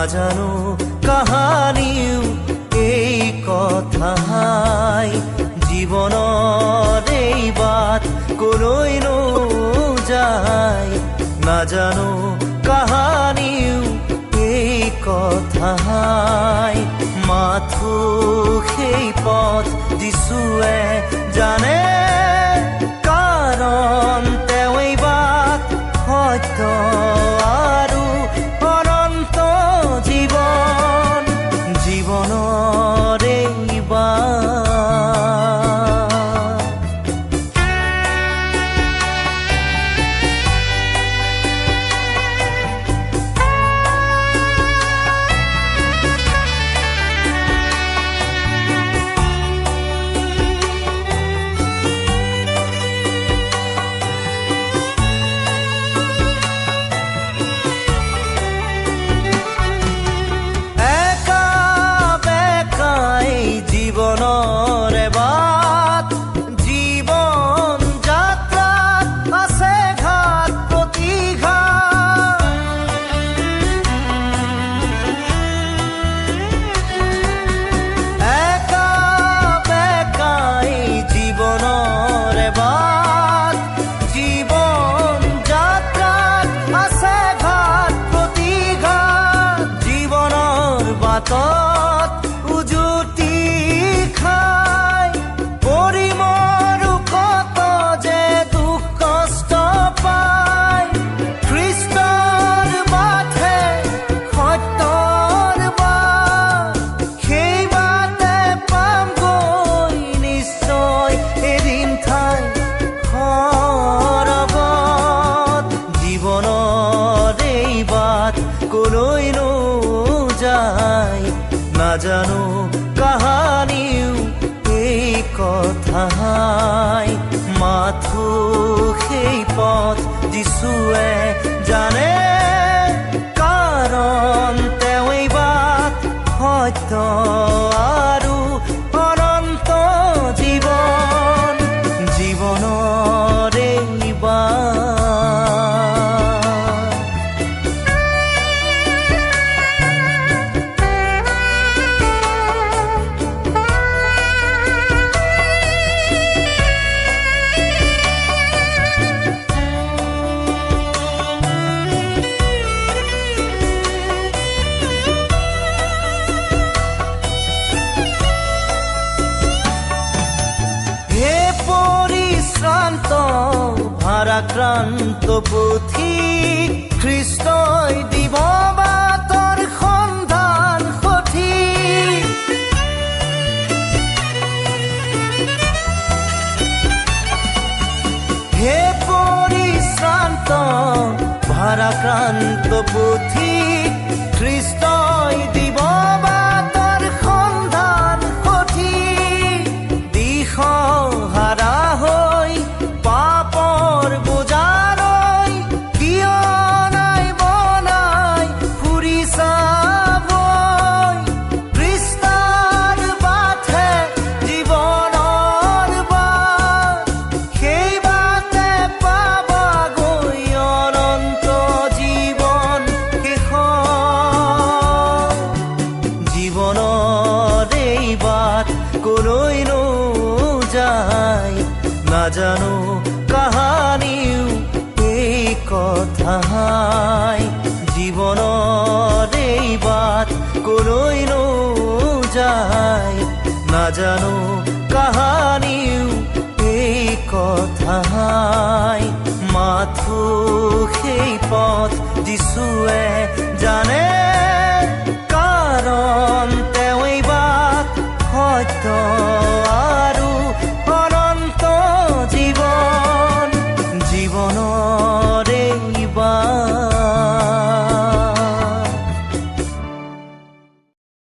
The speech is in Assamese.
নাজানো কাহানিও এই কথাই জীৱনৰ এই বাট কলৈনো যায় নাজানো কাহানিও এই কথাই মাথো সেই পথ যিশুৱে জানে কাৰণ তেওঁই বাট সত্য আৰু অনন্ত জীৱন জীৱনৰ এই বাট জীৱনৰে বাট জীৱন যাত্ৰাত আছে ঘাট প্ৰতিঘাট একা বেকাই জীৱনৰে বাট জীৱন যাত্ৰাত আছে ঘাট প্ৰতিঘাট জীৱনৰ বাটত উজুতি কলৈনো যায় নাজানো কাহানিও এই কথাই মাথো সেই পথ যিশুৱে জানে কাৰণ তেওঁই বাট সত্য আৰু অনন্ত জীৱন জীৱনৰ এই বাট ভাৰাক্ৰান্ত পুথি খ্ৰীষ্টই দিব বাটৰ সন্ধান সঠিক হে পৰিশ্ৰান্ত ভাৰাক্ৰান্ত পুথি খ্ৰীষ্টই দিব বাটৰ সন্ধান সঠিক দিশহাৰা হৈ পাপৰ বোজাৰৈ কিয় নাই বনাই ফুৰি চাবই কৃষ্ণৰ বাটে জীৱনৰ বাট সেই বাটে পাবাগৈ অনন্ত জীৱন জীৱনৰ এই বাট কলৈনো যায় নাজানো কাহানিও এই কথাই জীৱনৰ এই বাট কলৈনো যায় নাজানো কাহানিও এই কথাই মাথো সেই পথ যিশুৱে জানে কাৰণ তেওঁই বাট সত্য